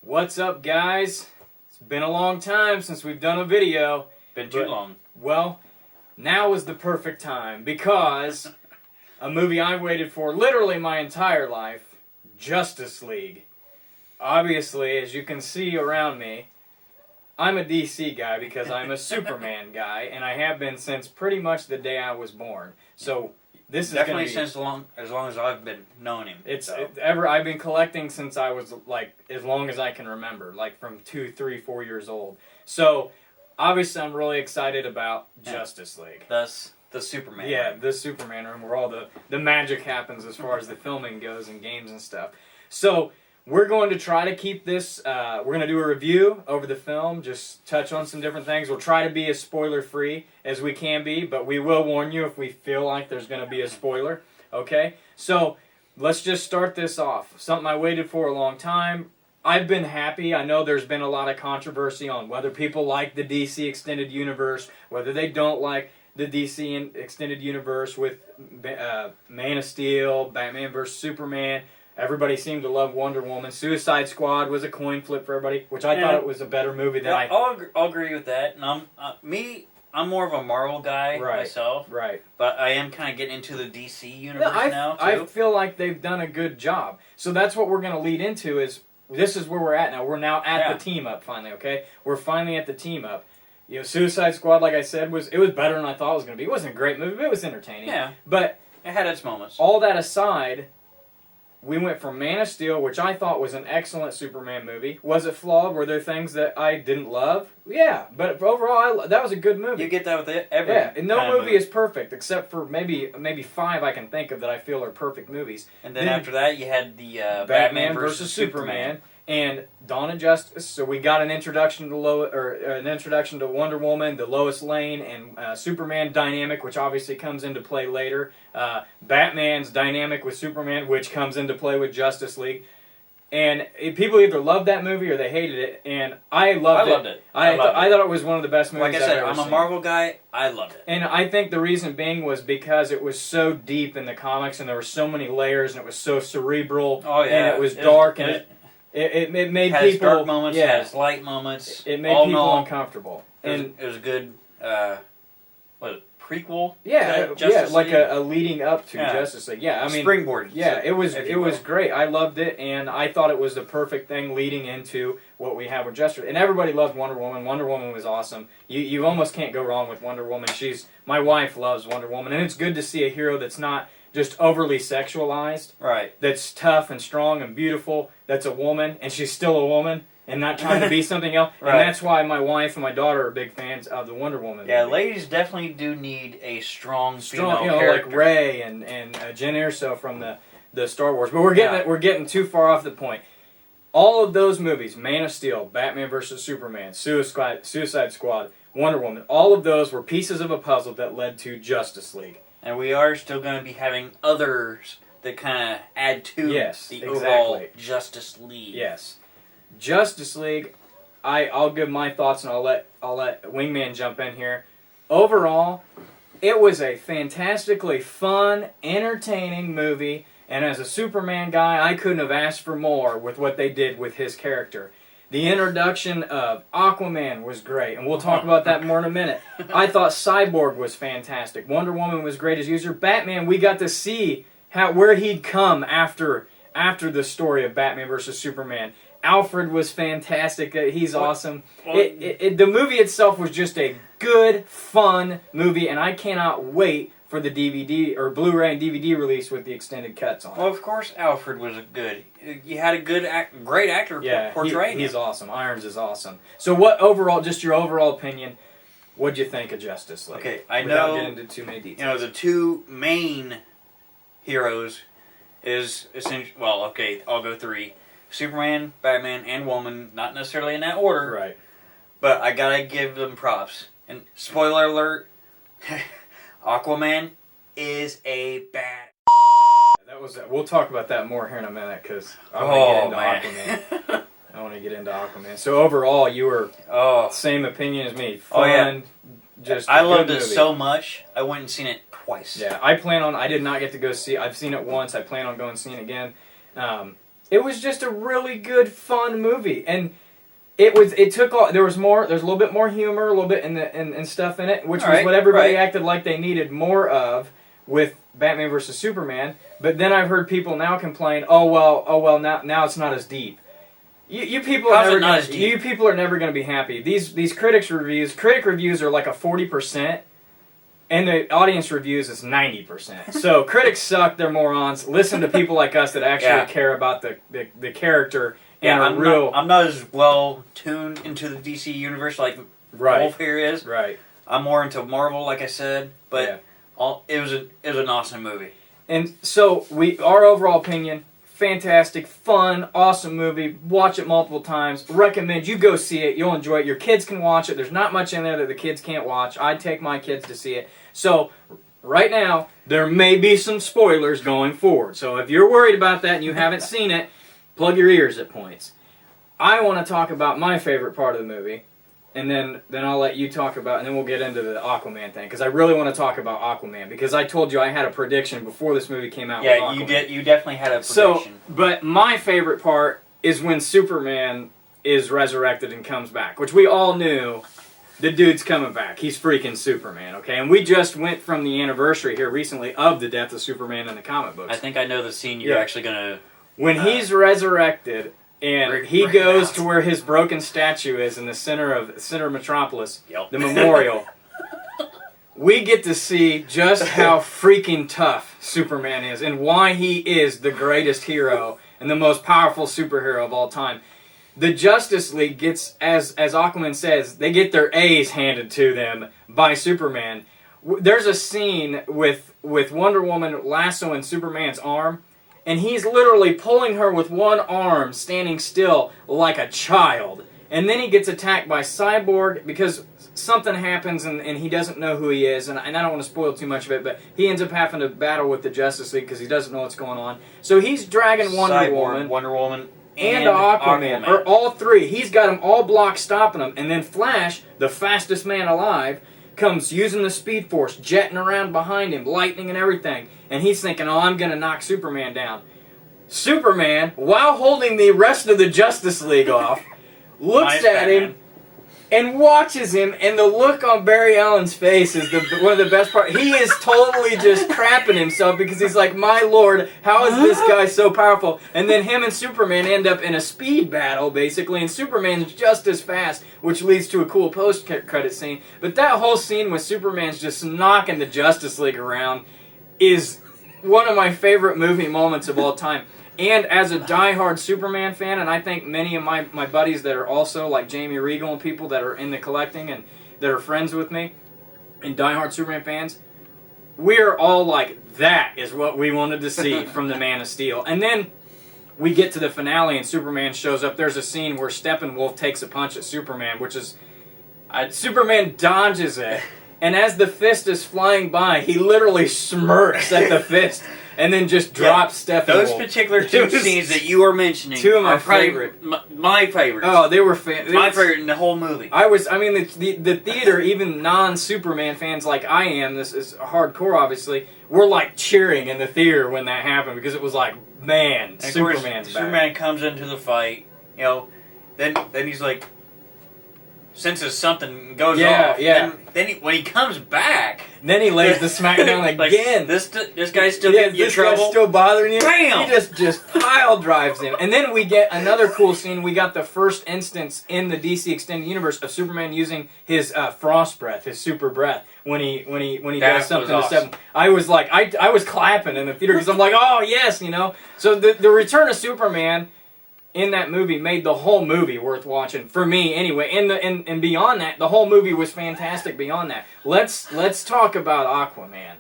What's up, guys? It's been a long time since we've done a video. Been too long. Well, now is the perfect time because a movie I waited for literally my entire life, Justice League. Obviously, as you can see around me, I'm a DC guy because I'm a Superman guy, and I have been since pretty much the day I was born. So this is definitely gonna be, since as long as I've been knowing him. I've been collecting since I was like as long as I can remember, like from 2, 3, 4 years old. So obviously, I'm really excited about Justice League. Thus, the Superman. Yeah, room. the Superman room where all the magic happens as far as the filming goes and games and stuff. So we're going to try to keep this. We're going to do a review over the film, just touch on some different things. We'll try to be as spoiler-free as we can be, but we will warn you if we feel like there's going to be a spoiler. Okay? So let's just start this off. Something I waited for a long time. I've been happy. I know there's been a lot of controversy on whether people like the DC Extended Universe, whether they don't like the DC Extended Universe with Man of Steel, Batman vs. Superman. Everybody seemed to love Wonder Woman. Suicide Squad was a coin flip for everybody, which I thought it was a better movie than I'll agree with that. And I'm more of a Marvel guy myself. Right. But I am kind of getting into the DC universe now, too. I feel like they've done a good job. So that's what we're going to lead into is, this is where we're at now. We're now at the team up finally, okay? We're finally at the team up. You know, Suicide Squad, like I said, was better than I thought it was going to be. It wasn't a great movie, but it was entertaining. Yeah. But it had its moments. All that aside, we went from Man of Steel, which I thought was an excellent Superman movie. Was it flawed? Were there things that I didn't love? Yeah, but overall, that was a good movie. You get that with every and no movie is perfect, except for maybe 5 I can think of that I feel are perfect movies. And then after that, you had the Batman vs. Superman. And Dawn of Justice. So we got an introduction to Wonder Woman, the Lois Lane and Superman dynamic, which obviously comes into play later. Batman's dynamic with Superman, which comes into play with Justice League. And people either loved that movie or they hated it. And I loved it. I thought it was one of the best movies Like I said, I've ever seen. I'm a Marvel guy. I loved it. And I think the reason being was because it was so deep in the comics and there were so many layers and it was so cerebral. Oh, yeah. And it was dark and it made has people dark moments, has light moments. It made people uncomfortable, and it was a good prequel. Yeah, like a leading up to Justice League. Yeah, I mean springboard. Yeah, it was great. I loved it, and I thought it was the perfect thing leading into what we have with Justice. And everybody loved Wonder Woman. Wonder Woman was awesome. You almost can't go wrong with Wonder Woman. My wife loves Wonder Woman, and it's good to see a hero that's not just overly sexualized. Right. That's tough and strong and beautiful. That's a woman, and she's still a woman, and not trying to be something else. Right. And that's why my wife and my daughter are big fans of the Wonder Woman movie. Yeah, ladies definitely do need a strong female character. Like Rey and Jen Erso from the Star Wars. But we're getting too far off the point. All of those movies, Man of Steel, Batman vs. Superman, Suicide Squad, Wonder Woman, all of those were pieces of a puzzle that led to Justice League. And we are still going to be having others that kind of add to the overall Justice League. Yes. Justice League, I'll give my thoughts and I'll let Wingman jump in here. Overall, it was a fantastically fun, entertaining movie, and as a Superman guy, I couldn't have asked for more with what they did with his character. The introduction of Aquaman was great, and we'll talk about that more in a minute. I thought Cyborg was fantastic. Wonder Woman was great as user. Batman, we got to see where he'd come after the story of Batman vs. Superman. Alfred was fantastic. He's awesome. The movie itself was just a good, fun movie, and I cannot wait for the DVD or Blu-ray and DVD release with the extended cuts on. Well, of course, Alfred was good. You had a great actor portraying him. He's awesome. Irons is awesome. So, what overall, just your overall opinion? What'd you think of Justice League? Okay, I Without know. Getting into too many details. You know, the two main heroes is essentially. Well, okay, I'll go 3: Superman, Batman, and Woman. Not necessarily in that order, right? But I gotta give them props. And spoiler alert. Aquaman is a bad. We'll talk about that more here in a minute because I want to get into Aquaman. I want to get into Aquaman. So overall, you were same opinion as me. Fun, just I loved it so much. I went and seen it twice. Yeah, I did not get to go see. I've seen it once. I plan on going and seeing it again. It was just a really good, fun movie, and there was a little bit more humor, a little bit and stuff in it, which was what everybody acted like they needed more of with Batman vs Superman. But then I've heard people now complain, oh well, now it's not as deep. You people are never going to be happy. These critic reviews are like a 40%, and the audience reviews is 90%. So critics suck, they're morons. Listen to people like us that actually care about the character. Yeah, I'm not as well tuned into the DC universe like Wolf here is. Right. I'm more into Marvel, like I said, but it was an awesome movie. And so our overall opinion, fantastic, fun, awesome movie. Watch it multiple times. Recommend you go see it. You'll enjoy it. Your kids can watch it. There's not much in there that the kids can't watch. I'd take my kids to see it. So right now, there may be some spoilers going forward. So if you're worried about that and you haven't seen it, plug your ears at points. I want to talk about my favorite part of the movie, and then I'll let you talk about, and then we'll get into the Aquaman thing, because I really want to talk about Aquaman, because I told you I had a prediction before this movie came out. Yeah, you definitely had a prediction. But my favorite part is when Superman is resurrected and comes back, which we all knew the dude's coming back. He's freaking Superman, okay? And we just went from the anniversary here recently of the death of Superman in the comic books. I think I know the scene you're actually going to... When he's resurrected and he goes to where his broken statue is in the center of Metropolis, the memorial, we get to see just how freaking tough Superman is and why he is the greatest hero and the most powerful superhero of all time. The Justice League gets, as Aquaman says, they get their A's handed to them by Superman. There's a scene with Wonder Woman lassoing Superman's arm, and he's literally pulling her with one arm, standing still like a child. And then he gets attacked by Cyborg because something happens and he doesn't know who he is. And I don't want to spoil too much of it, but he ends up having to battle with the Justice League because he doesn't know what's going on. So he's dragging Wonder Woman, and Aquaman, or all three. He's got them all blocked, stopping them. And then Flash, the fastest man alive, comes using the Speed Force, jetting around behind him, lightning and everything. And he's thinking, oh, I'm going to knock Superman down. Superman, while holding the rest of the Justice League off, looks at him and watches him, and the look on Barry Allen's face is one of the best parts. He is totally just crapping himself because he's like, my lord, how is this guy so powerful? And then him and Superman end up in a speed battle, basically, and Superman's just as fast, which leads to a cool post-credit scene. But that whole scene with Superman's just knocking the Justice League around is one of my favorite movie moments of all time. And as a diehard Superman fan, and I think many of my buddies that are also like Jamie Regal and people that are in the collecting and that are friends with me and diehard Superman fans, we're all like, that is what we wanted to see from the Man of Steel. And then we get to the finale and Superman shows up. There's a scene where Steppenwolf takes a punch at Superman, which is... Superman dodges it. And as the fist is flying by, he literally smirks at the fist and then just drops Steppenwolf. Those particular two scenes that you are mentioning, two of my favorite. My favorites. Oh, they were my favorite in the whole movie. The theater, even non-Superman fans like I am, this is hardcore obviously, were like cheering in the theater when that happened because it was like, man, and Superman's back. Superman comes into the fight, then he's like, senses something goes off. Yeah. Then when he comes back, then he lays the smackdown again. This guy's still getting you trouble. This guy's still bothering you. Bam! He just pile drives him. And then we get another cool scene. We got the first instance in the DC Extended Universe of Superman using his frost breath, his super breath, when he does something to Steppenwolf. I was like, I was clapping in the theater because I'm like, oh yes, So the Return of Superman in that movie made the whole movie worth watching for me anyway. And beyond that, the whole movie was fantastic. Beyond that, let's talk about Aquaman.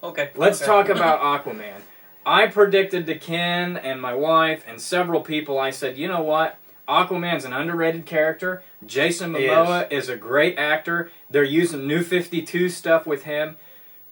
Okay. Let's talk about Aquaman. I predicted to Ken and my wife and several people. I said, you know what? Aquaman's an underrated character. Jason Momoa is a great actor. They're using New 52 stuff with him.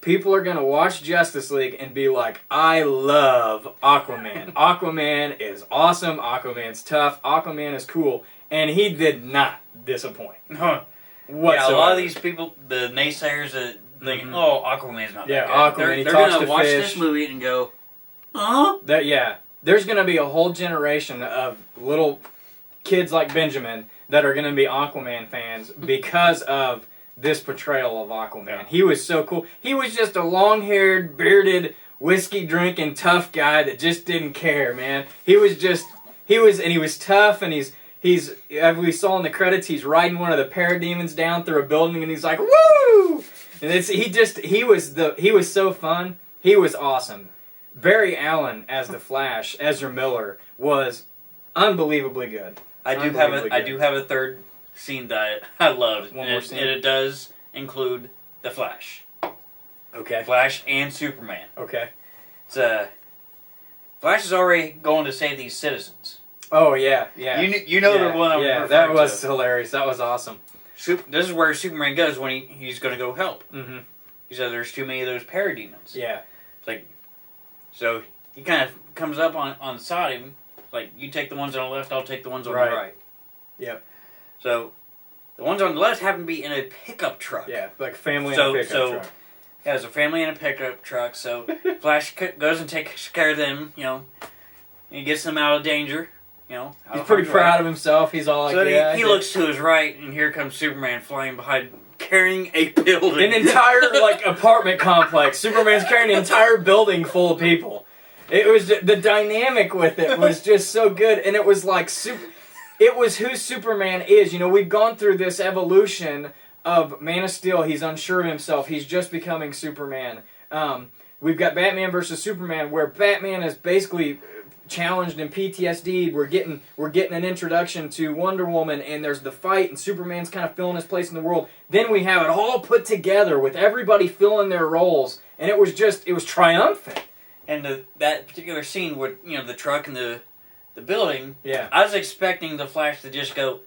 People are going to watch Justice League and be like, I love Aquaman. Aquaman is awesome. Aquaman's tough. Aquaman is cool. And he did not disappoint. Whatsoever. Yeah, a lot of these people, the naysayers that think, oh, Aquaman's not that good. Aquaman, they're going to watch this movie and go, huh? Yeah. there's going to be a whole generation of little kids like Benjamin that are going to be Aquaman fans because of this portrayal of Aquaman. Yeah. He was so cool. He was just a long-haired, bearded, whiskey-drinking, tough guy that just didn't care, man. He was tough, and he's as we saw in the credits, he's riding one of the parademons down through a building, and he's like, woo! And he was so fun. He was awesome. Barry Allen as the Flash, Ezra Miller, was unbelievably good. I do have a third scene that I loved. One more scene? And it does include the Flash. Okay. Flash and Superman. Okay. Flash is already going to save these citizens. Oh, yeah. You know the one I'm referring to. That was hilarious. That was awesome. This is where Superman goes when he's going to go help. Mm-hmm. He said there's too many of those parademons. Yeah. It's like, so he kind of comes up on the side of him, like, you take the ones on the left, I'll take the ones on the right. Yep. So, the ones on the left happen to be in a pickup truck. Yeah, like family in a pickup truck. Yeah, there's a family in a pickup truck, so Flash goes and takes care of them, he gets them out of danger, He's pretty proud of himself. He's all like, so he looks to his right, and here comes Superman flying behind, carrying a building. An entire, apartment complex. Superman's carrying an entire building full of people. It was, the dynamic with it was just so good, and it was like, it was who Superman is. We've gone through this evolution of Man of Steel. He's unsure of himself. He's just becoming Superman. We've got Batman versus Superman, where Batman is basically challenged in PTSD. We're getting an introduction to Wonder Woman, and there's the fight, and Superman's kind of filling his place in the world. Then we have it all put together with everybody filling their roles, and it was triumphant. And that particular scene with the truck and the building, yeah, I was expecting the Flash to just go,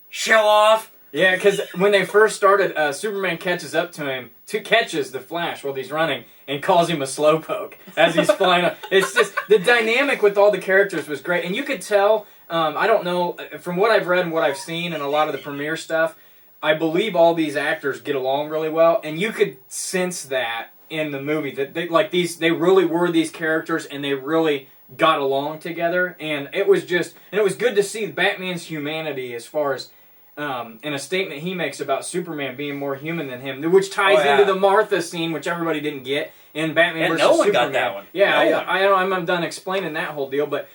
show off. Yeah, because when they first started, Superman catches up to him, catches the Flash while he's running, and calls him a slowpoke as he's flying up. It's just, the dynamic with all the characters was great. And you could tell, I don't know, from what I've read and what I've seen and a lot of the premiere stuff, I believe all these actors get along really well, and you could sense that in the movie, that they really were these characters, and they really got along together, and it was good to see Batman's humanity as far as in a statement he makes about Superman being more human than him, which ties into the Martha scene, which everybody didn't get in Batman vs. Superman. No one got that one. Yeah, I'm done explaining that whole deal, but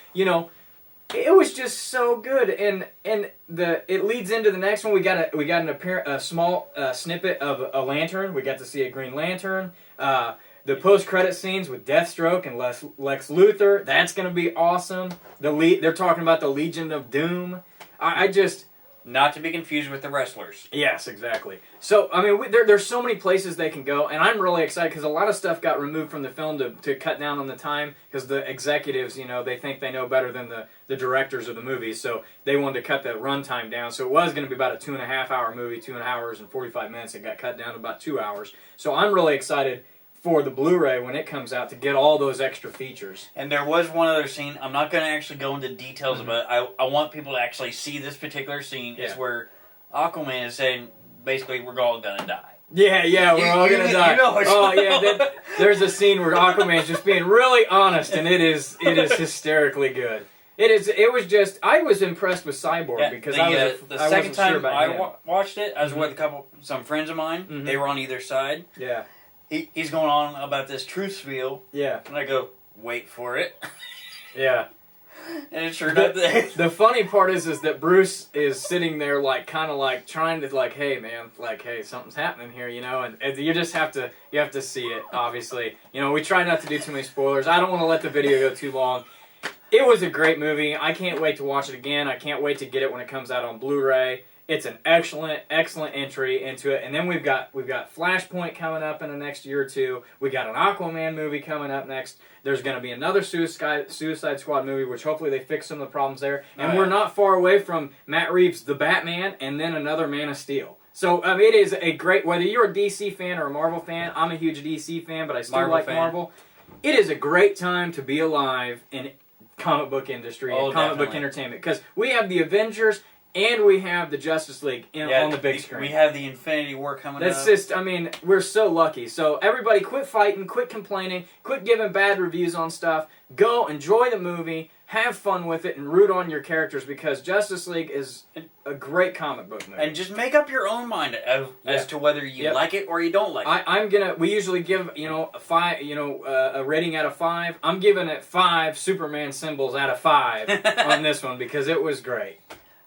it was just so good, and it leads into the next one. We got a small snippet of a Lantern. We got to see a Green Lantern. The post-credit scenes with Deathstroke and Lex Luthor, that's going to be awesome. They're talking about the Legion of Doom. Not to be confused with the wrestlers. Yes, exactly. So, there's so many places they can go, and I'm really excited because a lot of stuff got removed from the film to cut down on the time because the executives, they think they know better than the directors of the movie, so they wanted to cut the runtime down. So it was going to be about a 2.5-hour movie, 2 hours and 45 minutes. It got cut down to about 2 hours. So I'm really excited for the Blu-ray when it comes out to get all those extra features. And there was one other scene. I'm not going to actually go into details about it. I want people to actually see this particular scene. Yeah. It's where Aquaman is saying, basically, we're all going to die. Yeah, we're all going to die. There's a scene where Aquaman's just being really honest, and it is hysterically good. It was just, I was impressed with Cyborg because the second time I watched it, I was with some friends of mine. Mm-hmm. They were on either side. Yeah. He's going on about this truth spiel. Yeah. And I go, wait for it. Yeah. And it's sure not there. The funny part is that Bruce is sitting there kind of trying to hey man, hey, something's happening here, and you just have to see it, obviously. We try not to do too many spoilers. I don't want to let the video go too long. It was a great movie. I can't wait to watch it again. I can't wait to get it when it comes out on Blu-ray. It's an excellent entry into it. And then we've got Flashpoint coming up in the next year or two. We got an Aquaman movie coming up next. There's going to be another Suicide Squad movie, which hopefully they fix some of the problems there. And we're not far away from Matt Reeves' The Batman and then another Man of Steel. So it is a great, whether you're a DC fan or a Marvel fan, I'm a huge DC fan, but I still like Marvel. It is a great time to be alive in comic book industry and comic book entertainment because we have the Avengers And we have the Justice League on the big screen. We have the Infinity War coming up. That's just, I mean, we're so lucky. So everybody quit fighting, quit complaining, quit giving bad reviews on stuff. Go enjoy the movie, have fun with it, and root on your characters because Justice League is a great comic book movie. And just make up your own mind as to whether you like it or you don't like it. We usually give, a rating out of 5. I'm giving it 5 Superman symbols out of 5 on this one because it was great.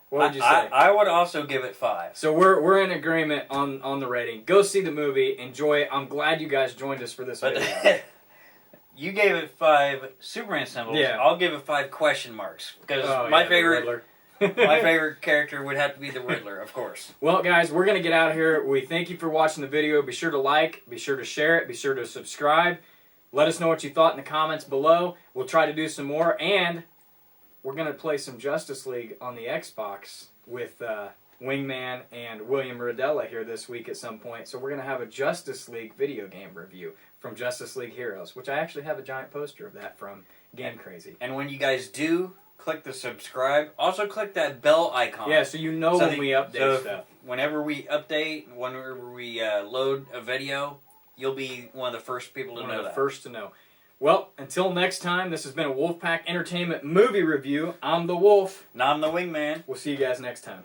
What would you say? I would also give it 5. So we're in agreement on the rating. Go see the movie. Enjoy it. I'm glad you guys joined us for this video. You gave it 5 Superman symbols. Yeah. I'll give it 5 question marks because my favorite my favorite character would have to be the Riddler, of course. Well, guys, we're going to get out of here. We thank you for watching the video. Be sure to like, be sure to share it, be sure to subscribe. Let us know what you thought in the comments below. We'll try to do some more, and we're going to play some Justice League on the Xbox with Wingman and William Rodella here this week at some point. So we're going to have a Justice League video game review from Justice League Heroes, which I actually have a giant poster of that from Game Crazy. And when you guys do, click the subscribe. Also click that bell icon. Yeah, so you know when we update stuff. Whenever we update, whenever we load a video, you'll be one of the first people to know that. One of the first to know. Well, until next time, this has been a Wolfpack Entertainment movie review. I'm the Wolf. And I'm the Wingman. We'll see you guys next time.